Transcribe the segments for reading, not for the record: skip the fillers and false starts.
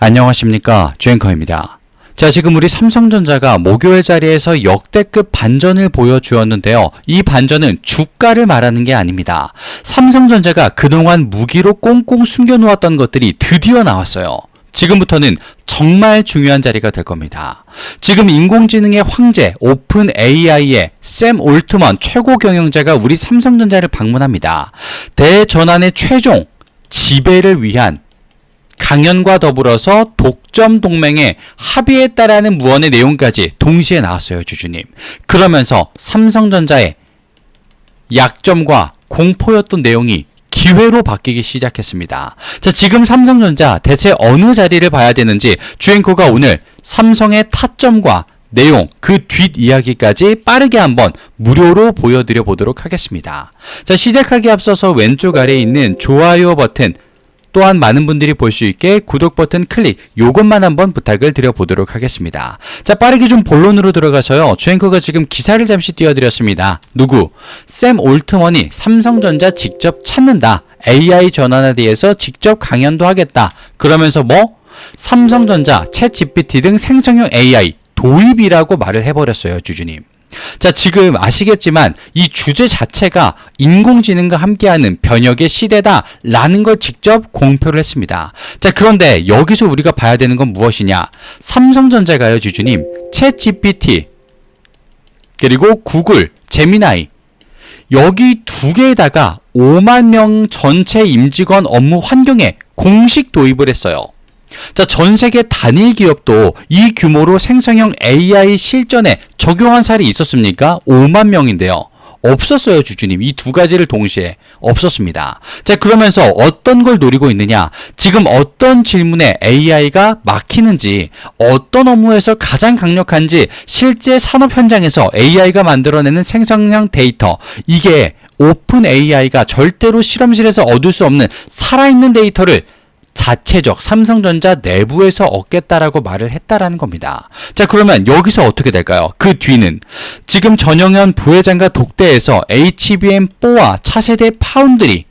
안녕하십니까, 주앵커입니다. 자, 지금 우리 삼성전자가 목요일 자리에서 역대급 반전을 보여주었는데요. 이 반전은 주가를 말하는 게 아닙니다. 삼성전자가 그동안 무기로 꽁꽁 숨겨놓았던 것들이 드디어 나왔어요. 지금부터는 정말 중요한 자리가 될 겁니다. 지금 인공지능의 황제 오픈 AI의 샘 올트먼 최고 경영자가 우리 삼성전자를 방문합니다. 대전환의 최종 지배를 위한 강연과 더불어서 독점 동맹에 합의했다라는 무언의 내용까지 동시에 나왔어요, 주주님. 그러면서 삼성전자의 약점과 공포였던 내용이 기회로 바뀌기 시작했습니다. 자, 지금 삼성전자 대체 어느 자리를 봐야 되는지 주앵커가 오늘 삼성의 타점과 내용, 그 뒷이야기까지 빠르게 한번 무료로 보여드려 보도록 하겠습니다. 자, 시작하기 앞서서 왼쪽 아래에 있는 좋아요 버튼, 또한 많은 분들이 볼 수 있게 구독 버튼 클릭, 요것만 한번 부탁을 드려보도록 하겠습니다. 자, 빠르게 좀 본론으로 들어가서요. 주앵커가 지금 기사를 잠시 띄워드렸습니다. 누구? 샘 올트먼이 삼성전자 직접 찾는다. AI 전환에 대해서 직접 강연도 하겠다. 그러면서 뭐? 삼성전자, 챗GPT 등 생성형 AI 도입이라고 말을 해버렸어요, 주주님. 자, 지금 아시겠지만 이 주제 자체가 인공지능과 함께하는 변혁의 시대다라는 걸 직접 공표를 했습니다. 자, 그런데 여기서 우리가 봐야 되는 건 무엇이냐? 삼성전자가요, 주주님, 챗GPT 그리고 구글, 제미나이 여기 두 개에다가 5만 명 전체 임직원 업무 환경에 공식 도입을 했어요. 자, 전 세계 단일 기업도 이 규모로 생성형 AI 실전에 적용한 사례 있었습니까? 5만 명인데요. 없었어요, 주주님. 이 두 가지를 동시에 없었습니다. 자, 그러면서 어떤 걸 노리고 있느냐? 지금 어떤 질문에 AI가 막히는지, 어떤 업무에서 가장 강력한지, 실제 산업 현장에서 AI가 만들어내는 생성형 데이터, 이게 오픈 AI가 절대로 실험실에서 얻을 수 없는 살아있는 데이터를 자체적 삼성전자 내부에서 얻겠다라고 말을 했다라는 겁니다. 자, 그러면 여기서 어떻게 될까요? 그 뒤는 지금 전영현 부회장과 독대에서 HBM4와 차세대 파운드리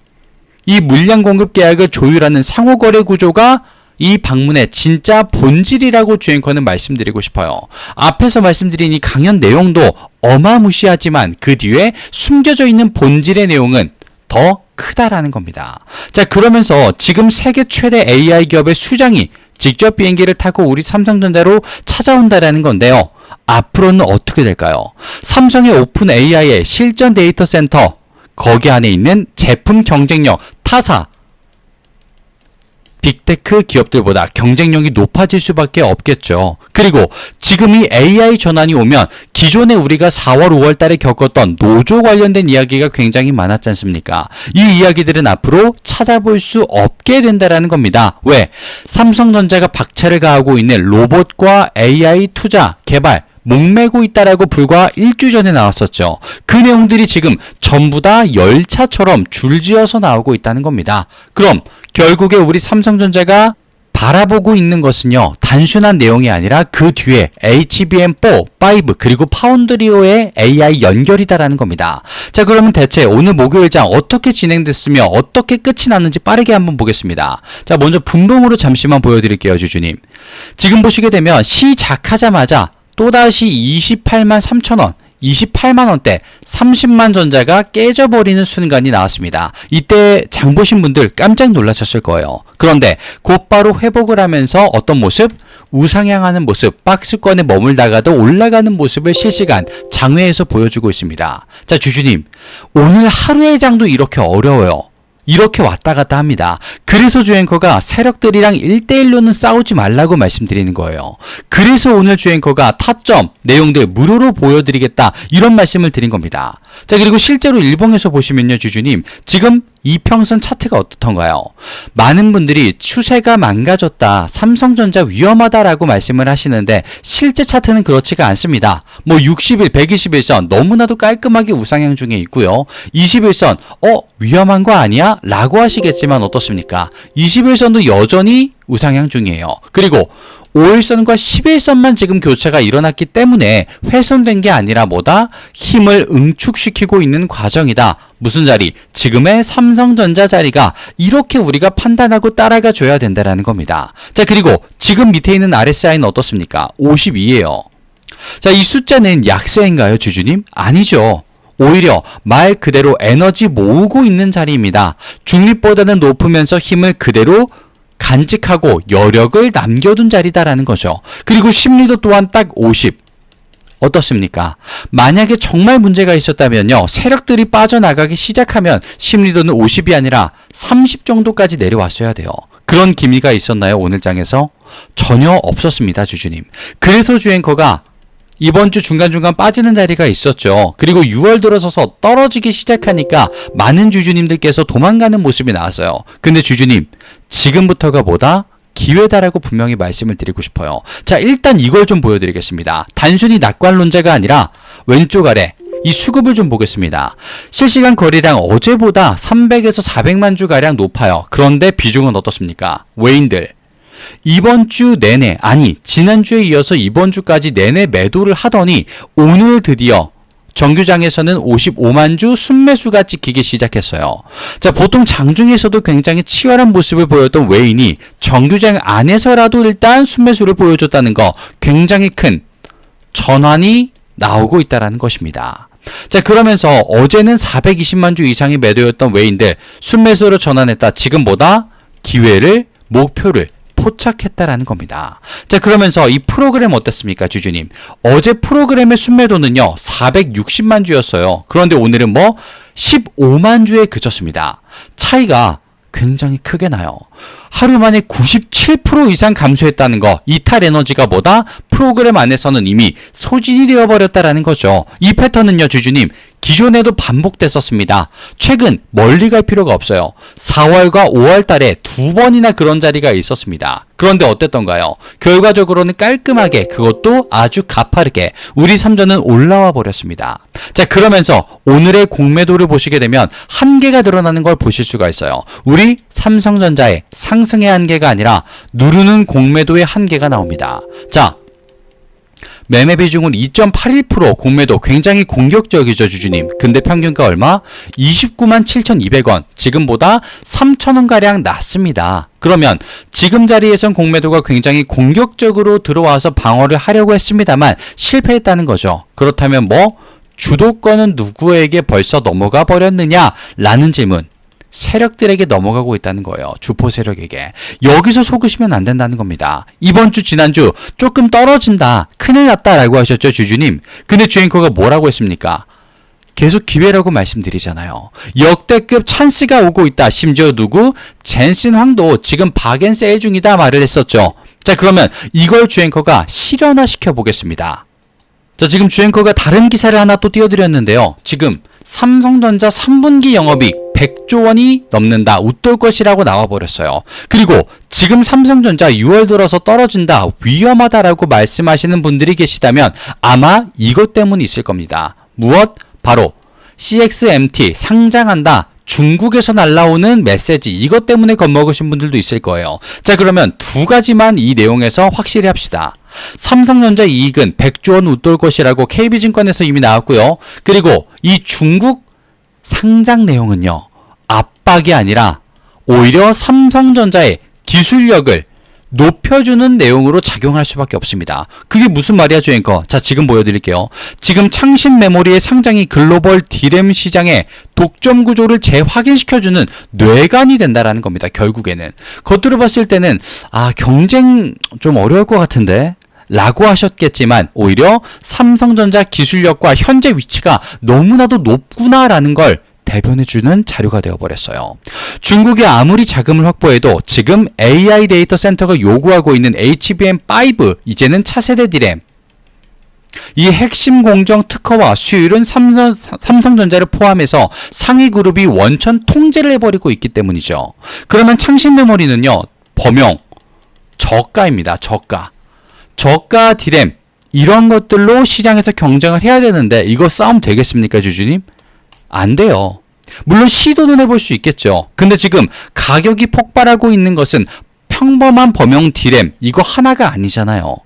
이 물량 공급 계약을 조율하는 상호거래 구조가 이 방문의 진짜 본질이라고 주앵커는 말씀드리고 싶어요. 앞에서 말씀드린 이 강연 내용도 어마무시하지만 그 뒤에 숨겨져 있는 본질의 내용은 더 크다라는 겁니다. 자, 그러면서 지금 세계 최대 AI 기업의 수장이 직접 비행기를 타고 우리 삼성전자로 찾아온다라는 건데요. 앞으로는 어떻게 될까요? 삼성의 오픈 AI의 실전 데이터 센터, 거기 안에 있는 제품 경쟁력, 타사, 빅테크 기업들보다 경쟁력이 높아질 수밖에 없겠죠. 그리고 지금 이 AI 전환이 오면 기존에 우리가 4월, 5월 달에 겪었던 노조 관련된 이야기가 굉장히 많았지 않습니까? 이 이야기들은 앞으로 찾아볼 수 없게 된다라는 겁니다. 왜? 삼성전자가 박차를 가하고 있는 로봇과 AI 투자, 개발, 목매고 있다라고 불과 일주 전에 나왔었죠. 그 내용들이 지금 전부 다 열차처럼 줄지어서 나오고 있다는 겁니다. 그럼 결국에 우리 삼성전자가 바라보고 있는 것은요, 단순한 내용이 아니라 그 뒤에 HBM4, 5 그리고 파운드리오의 AI 연결이다라는 겁니다. 자, 그러면 대체 오늘 목요일장 어떻게 진행됐으며 어떻게 끝이 났는지 빠르게 한번 보겠습니다. 자, 먼저 분봉으로 잠시만 보여드릴게요, 주주님. 지금 보시게 되면 시작하자마자 또다시 28만 3천원, 28만 원대 30만 전자가 깨져버리는 순간이 나왔습니다. 이때 장 보신 분들 깜짝 놀라셨을 거예요. 그런데 곧바로 회복을 하면서 어떤 모습? 우상향하는 모습, 박스권에 머물다가도 올라가는 모습을 실시간 장외에서 보여주고 있습니다. 자, 주주님, 오늘 하루의 장도 이렇게 어려워요. 이렇게 왔다 갔다 합니다. 그래서 주앵커가 세력들이랑 1대1로는 싸우지 말라고 말씀드리는 거예요. 그래서 오늘 주앵커가 타점, 내용들 무료로 보여드리겠다, 이런 말씀을 드린 겁니다. 자, 그리고 실제로 일봉에서 보시면요, 주주님, 지금 이평선 차트가 어떻던가요? 많은 분들이 추세가 망가졌다, 삼성전자 위험하다라고 말씀을 하시는데 실제 차트는 그렇지가 않습니다. 뭐 60일, 120일선 너무나도 깔끔하게 우상향 중에 있고요. 21선 위험한 거 아니야? 아니다 라고 하시겠지만 어떻습니까? 21선도 여전히 우상향 중이에요. 그리고 5일선과 11선만 지금 교체가 일어났기 때문에 훼손된 게 아니라 뭐다? 힘을 응축시키고 있는 과정이다. 무슨 자리? 지금의 삼성전자 자리가 이렇게 우리가 판단하고 따라가 줘야 된다는 겁니다. 자, 그리고 지금 밑에 있는 RSI는 어떻습니까? 52예요. 자, 이 숫자는 약세인가요, 주주님? 아니죠. 오히려 말 그대로 에너지 모으고 있는 자리입니다. 중립보다는 높으면서 힘을 그대로 간직하고 여력을 남겨둔 자리다라는 거죠. 그리고 심리도 또한 딱 50. 어떻습니까? 만약에 정말 문제가 있었다면요. 세력들이 빠져나가기 시작하면 심리도는 50이 아니라 30 정도까지 내려왔어야 돼요. 그런 기미가 있었나요? 오늘 장에서? 전혀 없었습니다, 주주님. 그래서 주앵커가 이번 주 중간중간 빠지는 자리가 있었죠. 그리고 6월 들어서서 떨어지기 시작하니까 많은 주주님들께서 도망가는 모습이 나왔어요. 근데 주주님, 지금부터가 뭐다? 기회다라고 분명히 말씀을 드리고 싶어요. 자, 일단 이걸 좀 보여드리겠습니다. 단순히 낙관론자가 아니라 왼쪽 아래 이 수급을 좀 보겠습니다. 실시간 거래량 어제보다 300에서 400만 주가량 높아요. 그런데 비중은 어떻습니까? 외인들. 이번 주 내내, 아니 지난주에 이어서 이번 주까지 내내 매도를 하더니 오늘 드디어 정규장에서는 55만 주 순매수가 찍히기 시작했어요. 자, 보통 장중에서도 굉장히 치열한 모습을 보였던 외인이 정규장 안에서라도 일단 순매수를 보여줬다는 거, 굉장히 큰 전환이 나오고 있다는 것입니다. 자, 그러면서 어제는 420만 주 이상이 매도였던 외인들 순매수로 전환했다. 지금 보다 기회를, 목표를 포착했다라는 겁니다. 자, 그러면서 이 프로그램 어땠습니까, 주주님? 어제 프로그램의 순매도는요 460만 주였어요. 그런데 오늘은 뭐 15만 주에 그쳤습니다. 차이가 굉장히 크게 나요. 하루 만에 97% 이상 감소했다는 거, 이탈 에너지가 뭐다? 프로그램 안에서는 이미 소진이 되어버렸다라는 거죠. 이 패턴은요, 주주님, 기존에도 반복됐었습니다. 최근 멀리 갈 필요가 없어요. 4월과 5월 달에 2번이나 그런 자리가 있었습니다. 그런데 어땠던가요? 결과적으로는 깔끔하게, 그것도 아주 가파르게 우리 삼전은 올라와 버렸습니다. 자, 그러면서 오늘의 공매도를 보시게 되면 한계가 드러나는 걸 보실 수가 있어요. 우리 삼성전자의 상승의 한계가 아니라 누르는 공매도의 한계가 나옵니다. 자, 매매 비중은 2.81%, 공매도 굉장히 공격적이죠, 주주님. 근데 평균가 얼마? 29만 7,200원. 지금보다 3,000원가량 낮습니다. 그러면 지금 자리에선 공매도가 굉장히 공격적으로 들어와서 방어를 하려고 했습니다만 실패했다는 거죠. 그렇다면 뭐 주도권은 누구에게 벌써 넘어가 버렸느냐? 라는 질문. 세력들에게 넘어가고 있다는 거예요. 주포 세력에게. 여기서 속으시면 안 된다는 겁니다. 이번 주, 지난주 조금 떨어진다, 큰일 났다라고 하셨죠, 주주님. 근데 주앵커가 뭐라고 했습니까? 계속 기회라고 말씀드리잖아요. 역대급 찬스가 오고 있다. 심지어 누구? 젠슨 황도 지금 박앤세일 중이다 말을 했었죠. 자, 그러면 이걸 주앵커가 실현화시켜 보겠습니다. 자, 지금 주앵커가 다른 기사를 하나 또 띄워드렸는데요. 지금 삼성전자 3분기 영업이익 100조 원이 넘는다, 웃돌 것이라고 나와버렸어요. 그리고 지금 삼성전자 6월 들어서 떨어진다, 위험하다라고 말씀하시는 분들이 계시다면 아마 이것 때문이 있을 겁니다. 무엇? 바로 CXMT 상장한다, 중국에서 날라오는 메시지, 이것 때문에 겁먹으신 분들도 있을 거예요. 자, 그러면 두 가지만 이 내용에서 확실히 합시다. 삼성전자 이익은 100조 원 웃돌 것이라고 KB증권에서 이미 나왔고요. 그리고 이 중국 상장 내용은요, 압박이 아니라 오히려 삼성전자의 기술력을 높여주는 내용으로 작용할 수밖에 없습니다. 그게 무슨 말이야, 주앵커? 자, 지금 보여드릴게요. 지금 창신 메모리의 상장이 글로벌 디램 시장의 독점 구조를 재확인시켜주는 뇌관이 된다라는 겁니다. 결국에는. 겉으로 봤을 때는 경쟁 좀 어려울 것 같은데? 라고 하셨겠지만 오히려 삼성전자 기술력과 현재 위치가 너무나도 높구나라는 걸 대변해주는 자료가 되어버렸어요. 중국이 아무리 자금을 확보해도 지금 AI 데이터 센터가 요구하고 있는 HBM5, 이제는 차세대 디램, 이 핵심 공정 특허와 수율은 삼성전자를 포함해서 상위 그룹이 원천 통제를 해버리고 있기 때문이죠. 그러면 창신 메모리는요, 범용 저가입니다. 저가 디램, 이런 것들로 시장에서 경쟁을 해야 되는데 이거 싸움 되겠습니까, 주주님? 안 돼요. 물론 시도는 해볼 수 있겠죠. 근데 지금 가격이 폭발하고 있는 것은 평범한 범용 D램 이거 하나가 아니잖아요.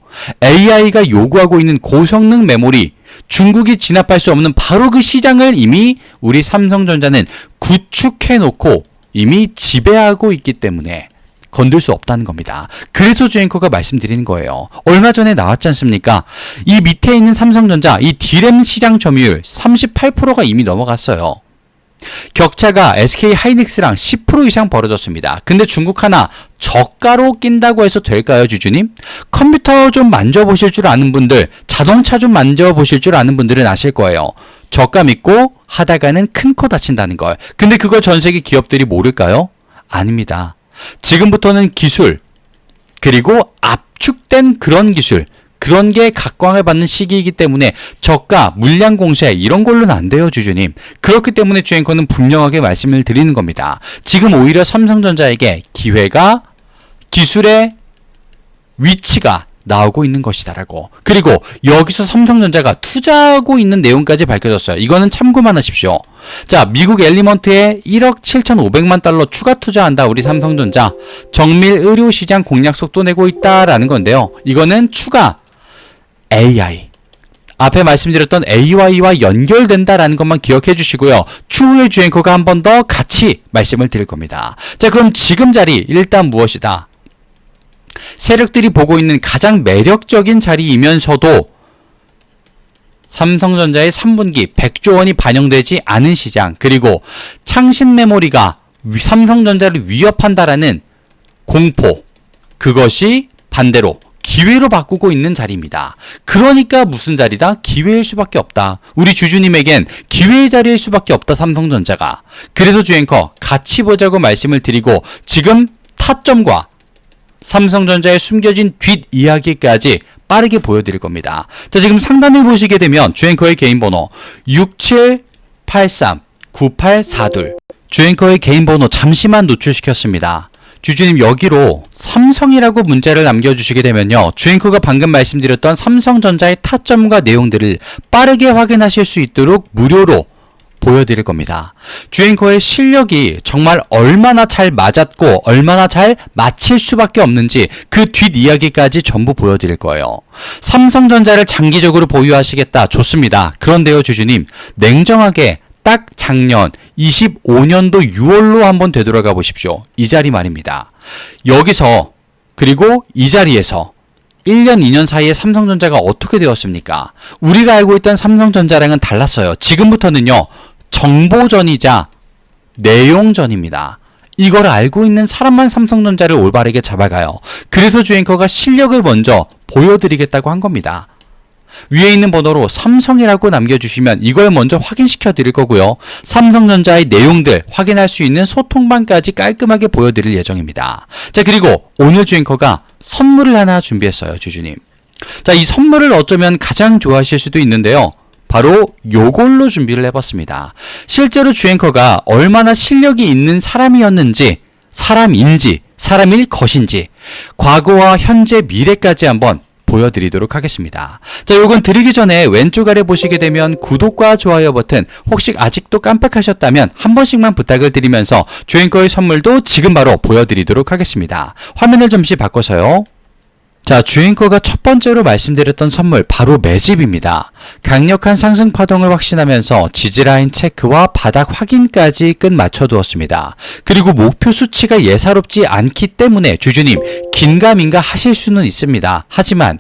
AI가 요구하고 있는 고성능 메모리, 중국이 진압할 수 없는 바로 그 시장을 이미 우리 삼성전자는 구축해놓고 이미 지배하고 있기 때문에 건들 수 없다는 겁니다. 그래서 주앵커가 말씀드리는 거예요. 얼마 전에 나왔지 않습니까? 이 밑에 있는 삼성전자 이 D램 시장 점유율 38%가 이미 넘어갔어요. 격차가 SK 하이닉스랑 10% 이상 벌어졌습니다. 근데 중국 하나 저가로 낀다고 해서 될까요, 주주님? 컴퓨터 좀 만져보실 줄 아는 분들, 자동차 좀 만져보실 줄 아는 분들은 아실 거예요. 저가 믿고 하다가는 큰 코 다친다는 걸. 근데 그걸 전 세계 기업들이 모를까요? 아닙니다. 지금부터는 기술, 그리고 압축된 그런 기술, 그런 게 각광을 받는 시기이기 때문에 저가, 물량 공세 이런 걸로는 안 돼요, 주주님. 그렇기 때문에 주앵커는 분명하게 말씀을 드리는 겁니다. 지금 오히려 삼성전자에게 기회가, 기술의 위치가 나오고 있는 것이다라고. 그리고 여기서 삼성전자가 투자하고 있는 내용까지 밝혀졌어요. 이거는 참고만 하십시오. 자, 미국 엘리먼트에 1억 7,500만 달러 추가 투자한다. 우리 삼성전자. 정밀 의료시장 공략 속도 내고 있다라는 건데요. 이거는 추가 AI. 앞에 말씀드렸던 AI와 연결된다라는 것만 기억해 주시고요. 추후에 주앵커가 한 번 더 같이 말씀을 드릴 겁니다. 자, 그럼 지금 자리 일단 무엇이다? 세력들이 보고 있는 가장 매력적인 자리이면서도 삼성전자의 3분기 100조 원이 반영되지 않은 시장, 그리고 창신 메모리가 삼성전자를 위협한다라는 공포, 그것이 반대로 기회로 바꾸고 있는 자리입니다. 그러니까 무슨 자리다? 기회일 수밖에 없다. 우리 주주님에겐 기회의 자리일 수밖에 없다, 삼성전자가. 그래서 주앵커 같이 보자고 말씀을 드리고 지금 타점과 삼성전자의 숨겨진 뒷이야기까지 빠르게 보여드릴 겁니다. 자, 지금 상단에 보시게 되면 주앵커의 개인 번호 67839842, 주앵커의 개인 번호 잠시만 노출시켰습니다. 주주님 여기로 삼성이라고 문자를 남겨주시게 되면요, 주앵커가 방금 말씀드렸던 삼성전자의 타점과 내용들을 빠르게 확인하실 수 있도록 무료로 보여드릴 겁니다. 주앵커의 실력이 정말 얼마나 잘 맞았고 얼마나 잘 맞힐 수밖에 없는지 그 뒷이야기까지 전부 보여드릴 거예요. 삼성전자를 장기적으로 보유하시겠다. 좋습니다. 그런데요, 주주님, 냉정하게 딱 작년 25년도 6월로 한번 되돌아가 보십시오. 이 자리 말입니다. 여기서, 그리고 이 자리에서 1년, 2년 사이에 삼성전자가 어떻게 되었습니까? 우리가 알고 있던 삼성전자랑은 달랐어요. 지금부터는요, 정보전이자 내용전입니다. 이걸 알고 있는 사람만 삼성전자를 올바르게 잡아가요. 그래서 주앵커가 실력을 먼저 보여드리겠다고 한 겁니다. 위에 있는 번호로 삼성이라고 남겨주시면 이걸 먼저 확인시켜 드릴 거고요. 삼성전자의 내용들 확인할 수 있는 소통방까지 깔끔하게 보여드릴 예정입니다. 자, 그리고 오늘 주앵커가 선물을 하나 준비했어요, 주주님. 자, 이 선물을 어쩌면 가장 좋아하실 수도 있는데요. 바로 요걸로 준비를 해봤습니다. 실제로 주앵커가 얼마나 실력이 있는 사람이었는지, 사람일 것인지, 과거와 현재, 미래까지 한번 보여드리도록 하겠습니다. 자, 요건 드리기 전에 왼쪽 아래 보시게 되면 구독과 좋아요 버튼, 혹시 아직도 깜빡하셨다면 한 번씩만 부탁을 드리면서 주앵커의 선물도 지금 바로 보여드리도록 하겠습니다. 화면을 잠시 바꿔서요. 자, 주앵커가 첫 번째로 말씀드렸던 선물 바로 매집입니다. 강력한 상승 파동을 확신하면서 지지라인 체크와 바닥 확인까지 끝 맞춰두었습니다. 그리고 목표 수치가 예사롭지 않기 때문에 주주님 긴가민가 하실 수는 있습니다. 하지만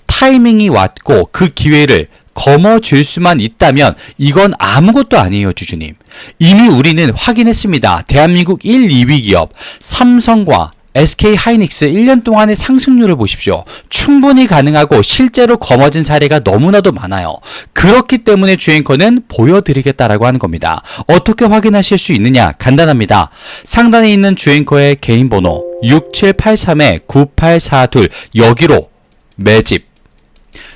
타이밍이 왔고 그 기회를 거머쥘 수만 있다면 이건 아무것도 아니에요, 주주님. 이미 우리는 확인했습니다. 대한민국 1, 2위 기업 삼성과 SK 하이닉스 1년 동안의 상승률을 보십시오. 충분히 가능하고 실제로 거머쥔 사례가 너무나도 많아요. 그렇기 때문에 주앵커는 보여드리겠다라고 하는 겁니다. 어떻게 확인하실 수 있느냐? 간단합니다. 상단에 있는 주앵커의 개인 번호 6783-9842 여기로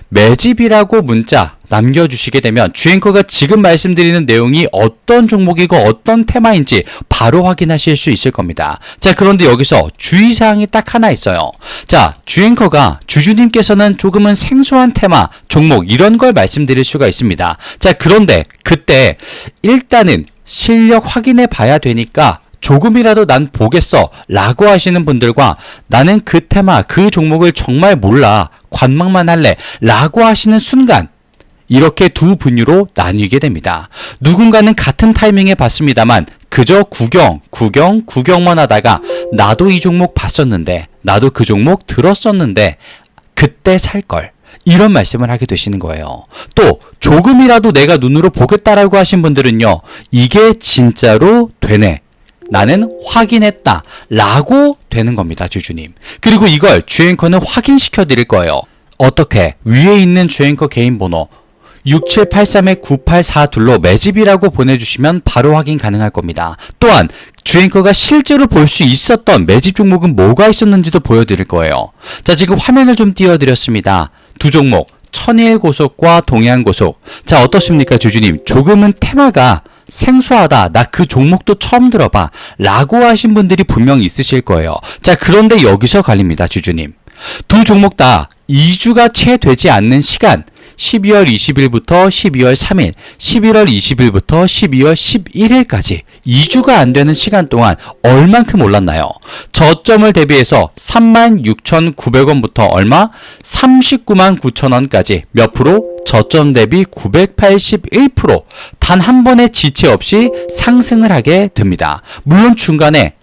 매집이라고 문자 남겨주시게 되면 주앵커가 지금 말씀드리는 내용이 어떤 종목이고 어떤 테마인지 바로 확인하실 수 있을 겁니다. 자, 그런데 여기서 주의사항이 딱 하나 있어요. 자, 주앵커가 주주님께서는 조금은 생소한 테마, 종목 이런 걸 말씀드릴 수가 있습니다. 자, 그런데 그때 일단은 실력 확인해 봐야 되니까 조금이라도 난 보겠어 라고 하시는 분들과 나는 그 테마, 그 종목을 정말 몰라 관망만 할래 라고 하시는 순간 이렇게 두 분류로 나뉘게 됩니다. 누군가는 같은 타이밍에 봤습니다만 그저 구경만 하다가 나도 이 종목 봤었는데 나도 그 종목 들었었는데 그때 살걸 이런 말씀을 하게 되시는 거예요. 또 조금이라도 내가 눈으로 보겠다라고 하신 분들은요. 이게 진짜로 되네. 나는 확인했다 라고 되는 겁니다. 주주님. 그리고 이걸 주앵커는 확인시켜 드릴 거예요. 어떻게? 위에 있는 주앵커 개인 번호 6783-9842로 매집이라고 보내주시면 바로 확인 가능할 겁니다. 또한 주앵커가 실제로 볼 수 있었던 매집 종목은 뭐가 있었는지도 보여드릴 거예요. 자, 지금 화면을 좀 띄워드렸습니다. 두 종목 천일고속과 동해안고속. 자, 어떻습니까 주주님? 조금은 테마가 생소하다. 나 그 종목도 처음 들어봐 라고 하신 분들이 분명히 있으실 거예요. 자, 그런데 여기서 갈립니다. 주주님. 두 종목 다 2주가 채 되지 않는 시간 12월 20일부터 12월 3일, 11월 20일부터 12월 11일까지 2주가 안 되는 시간 동안 얼만큼 올랐나요? 저점을 대비해서 36,900원부터 얼마? 399,900원까지 몇 프로? 저점 대비 981% 단 한 번의 지체 없이 상승을 하게 됩니다. 물론 중간에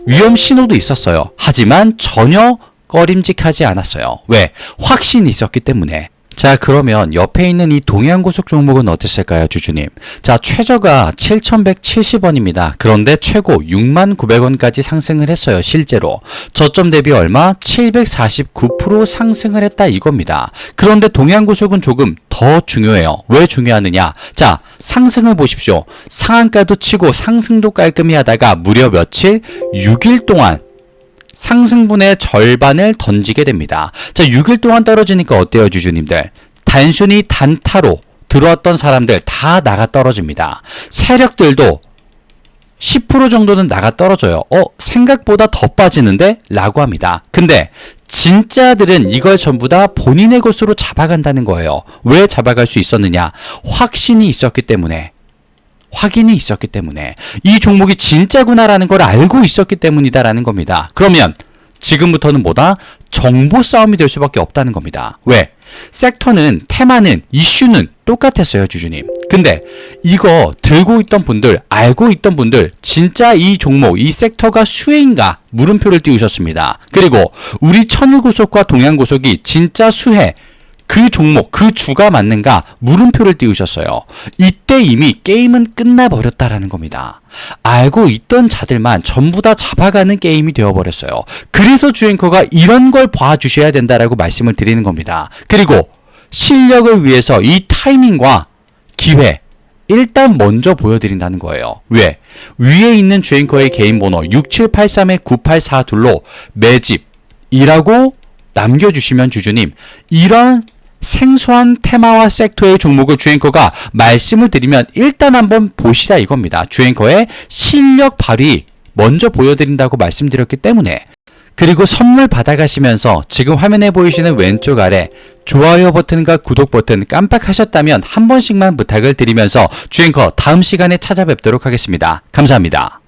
위험 신호도 있었어요. 하지만 전혀 꺼림직하지 않았어요. 왜? 확신이 있었기 때문에. 자, 그러면 옆에 있는 이 동해안고속 종목은 어땠을까요, 주주님? 자, 최저가 7,170원입니다. 그런데 최고 69,000원까지 상승을 했어요, 실제로. 저점 대비 얼마? 749% 상승을 했다 이겁니다. 그런데 동해안고속은 조금 더 중요해요. 왜 중요하느냐? 자, 상승을 보십시오. 상한가도 치고 상승도 깔끔히 하다가 무려 며칠? 6일 동안 상승분의 절반을 던지게 됩니다. 자, 6일 동안 떨어지니까 어때요, 주주님들? 단순히 단타로 들어왔던 사람들 다 나가 떨어집니다. 세력들도 10% 정도는 나가 떨어져요. 생각보다 더 빠지는데? 라고 합니다. 근데 진짜들은 이걸 전부 다 본인의 것으로 잡아간다는 거예요. 왜 잡아갈 수 있었느냐? 확신이 있었기 때문에. 확인이 있었기 때문에 이 종목이 진짜구나라는 걸 알고 있었기 때문이다라는 겁니다. 그러면 지금부터는 뭐다? 정보 싸움이 될 수밖에 없다는 겁니다. 왜? 섹터는, 테마는, 이슈는 똑같았어요, 주주님. 근데 이거 들고 있던 분들, 알고 있던 분들 진짜 이 종목, 이 섹터가 수혜인가? 물음표를 띄우셨습니다. 그리고 우리 천일고속과 동해안고속이 진짜 수혜, 그 종목, 그 주가 맞는가? 물음표를 띄우셨어요. 이때 이미 게임은 끝나버렸다라는 겁니다. 알고 있던 자들만 전부 다 잡아가는 게임이 되어버렸어요. 그래서 주앵커가 이런 걸 봐주셔야 된다라고 말씀을 드리는 겁니다. 그리고 실력을 위해서 이 타이밍과 기회, 일단 먼저 보여드린다는 거예요. 왜? 위에 있는 주앵커의 개인 번호 6783-9842로 매집이라고 남겨주시면 주주님, 이런 생소한 테마와 섹터의 종목을 주앵커가 말씀을 드리면 일단 한번 보시라 이겁니다. 주앵커의 실력 발휘 먼저 보여드린다고 말씀드렸기 때문에. 그리고 선물 받아가시면서 지금 화면에 보이시는 왼쪽 아래 좋아요 버튼과 구독 버튼 깜빡하셨다면 한 번씩만 부탁을 드리면서 주앵커 다음 시간에 찾아뵙도록 하겠습니다. 감사합니다.